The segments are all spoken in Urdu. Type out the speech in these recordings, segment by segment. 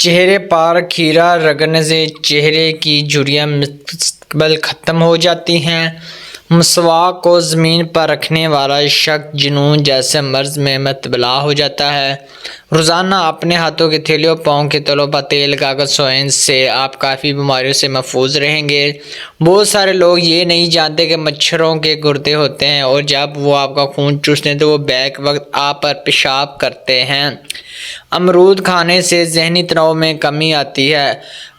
چہرے پر کھیرا رگڑنے سے چہرے کی جھریاں مستقبل ختم ہو جاتی ہیں۔ مسواک کو زمین پر رکھنے والا شخص جنون جیسے مرض میں مبتلا ہو جاتا ہے۔ روزانہ اپنے ہاتھوں کی تھیلیوں، پاؤں کے تلوں پر تیل، کاغذ، سوئن سے آپ کافی بیماریوں سے محفوظ رہیں گے۔ بہت سارے لوگ یہ نہیں جانتے کہ مچھروں کے گردے ہوتے ہیں اور جب وہ آپ کا خون چوستے ہیں تو وہ بیک وقت آپ پر پیشاب کرتے ہیں۔ امرود کھانے سے ذہنی تناؤ میں کمی آتی ہے۔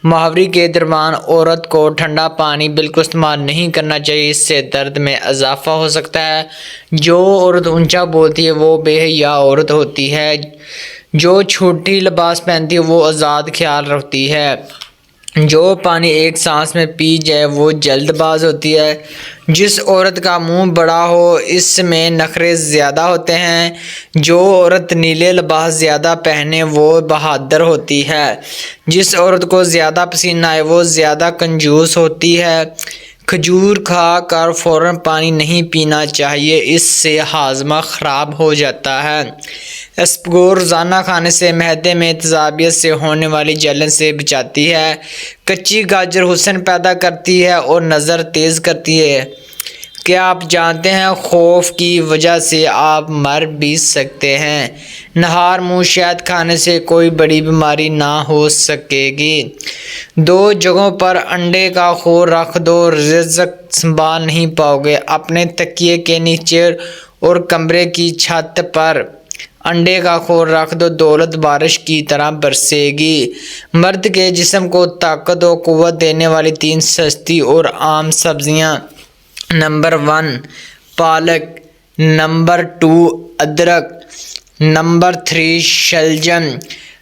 ماہواری کے دوران عورت کو ٹھنڈا پانی بالکل استعمال نہیں کرنا چاہیے، اس سے درد میں اضافہ ہو سکتا ہے۔ جو عورت اونچا بولتی ہے وہ بے حیا عورت ہوتی ہے۔ جو چھوٹی لباس پہنتی ہے وہ آزاد خیال رکھتی ہے۔ جو پانی ایک سانس میں پی جائے وہ جلد باز ہوتی ہے۔ جس عورت کا منہ بڑا ہو اس میں نخرے زیادہ ہوتے ہیں۔ جو عورت نیلے لباس زیادہ پہنے وہ بہادر ہوتی ہے۔ جس عورت کو زیادہ پسینہ آئے وہ زیادہ کنجوس ہوتی ہے۔ کھجور کھا کر فوراً پانی نہیں پینا چاہیے، اس سے ہاضمہ خراب ہو جاتا ہے۔ اسپاگو روزانہ کھانے سے معدے میں تیزابیت سے ہونے والی جلن سے بچاتی ہے۔ کچی گاجر حسن پیدا کرتی ہے اور نظر تیز کرتی ہے۔ کیا آپ جانتے ہیں خوف کی وجہ سے آپ مر بھی سکتے ہیں؟ نہار منہ شہد کھانے سے کوئی بڑی بیماری نہ ہو سکے گی۔ دو جگہوں پر انڈے کا خور رکھ دو، رزق سنبھال نہیں پاؤ گے۔ اپنے تکیے کے نیچے اور کمرے کی چھت پر انڈے کا خور رکھ دو، دولت بارش کی طرح برسے گی۔ مرد کے جسم کو طاقت و قوت دینے والی 3 سستی اور عام سبزیاں: نمبر 1 پالک، نمبر 2 ادرک، نمبر 3 شلجم۔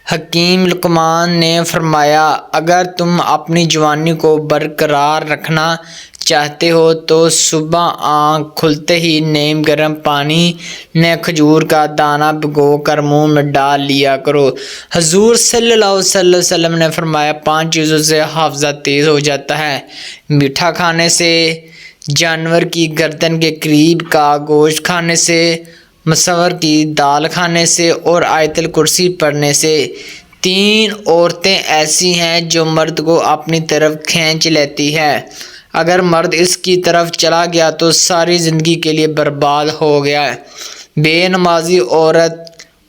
حکیم لقمان نے فرمایا، اگر تم اپنی جوانی کو برقرار رکھنا چاہتے ہو تو صبح آنکھ کھلتے ہی نیم گرم پانی میں کھجور کا دانہ بھگو کر منہ میں ڈال لیا کرو۔ حضور صلی اللہ علیہ وسلم نے فرمایا، 5 چیزوں سے حافظہ تیز ہو جاتا ہے: میٹھا کھانے سے، جانور کی گردن کے قریب کا گوشت کھانے سے، مسور کی دال کھانے سے اور آیت الکرسی پڑھنے سے۔ 3 عورتیں ایسی ہیں جو مرد کو اپنی طرف کھینچ لیتی ہیں۔ اگر مرد اس کی طرف چلا گیا تو ساری زندگی کے لیے برباد ہو گیا۔ بے نمازی عورت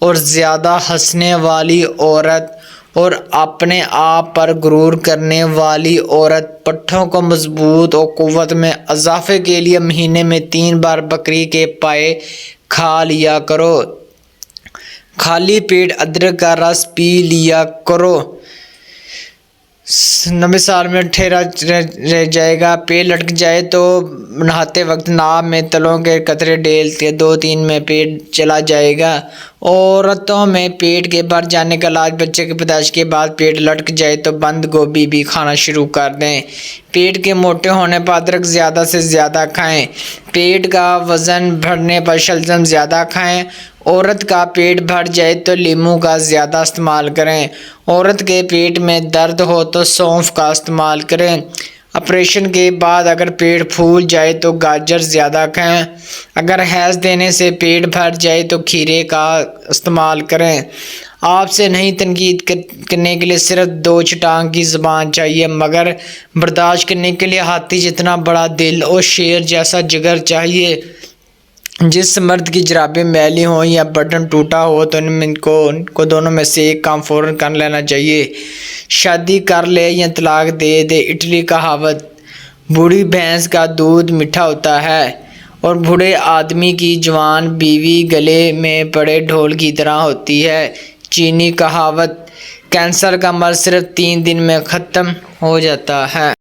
اور زیادہ ہنسنے والی عورت اور اپنے آپ پر غرور کرنے والی عورت۔ پٹھوں کو مضبوط اور قوت میں اضافے کے لیے مہینے میں 3 بار بکری کے پائے کھا لیا کرو۔ خالی پیٹ ادرک کا رس پی لیا کرو۔ 90 سال میں ٹھہرا رہ جائے گا۔ پیٹ لٹک جائے تو نہاتے وقت ناک میں تلوں کے قطرے ڈال کے 2-3 میں پیٹ چلا جائے گا۔ عورتوں میں پیٹ کے بھر جانے کا علاج: بچے کی پیدائش کے بعد پیٹ لٹک جائے تو بند گوبھی بھی کھانا شروع کر دیں۔ پیٹ کے موٹے ہونے پر ادرک زیادہ سے زیادہ کھائیں۔ پیٹ کا وزن بڑھنے پر شلجم زیادہ کھائیں۔ عورت کا پیٹ بھر جائے تو لیموں کا زیادہ استعمال کریں۔ عورت کے پیٹ میں درد ہو تو سونف کا استعمال کریں۔ آپریشن کے بعد اگر پیٹ پھول جائے تو گاجر زیادہ کھائیں۔ اگر حیض دینے سے پیٹ بھر جائے تو کھیرے کا استعمال کریں۔ آپ سے نہیں تنقید کرنے کے لیے صرف 2 چٹان کی زبان چاہیے، مگر برداشت کرنے کے لیے ہاتھی جتنا بڑا دل اور شیر جیسا جگر چاہیے۔ جس مرد کی جرابیں میلی ہوں یا بٹن ٹوٹا ہو تو ان کو دونوں میں سے ایک کام فوراً کر لینا چاہیے: شادی کر لے یا طلاق دے دے۔ اٹلی کہاوت: بوڑھی بھینس کا دودھ میٹھا ہوتا ہے اور بوڑھے آدمی کی جوان بیوی گلے میں پڑے ڈھول کی طرح ہوتی ہے۔ چینی کہاوت: کینسر کا مرض صرف 3 دن میں ختم ہو جاتا ہے۔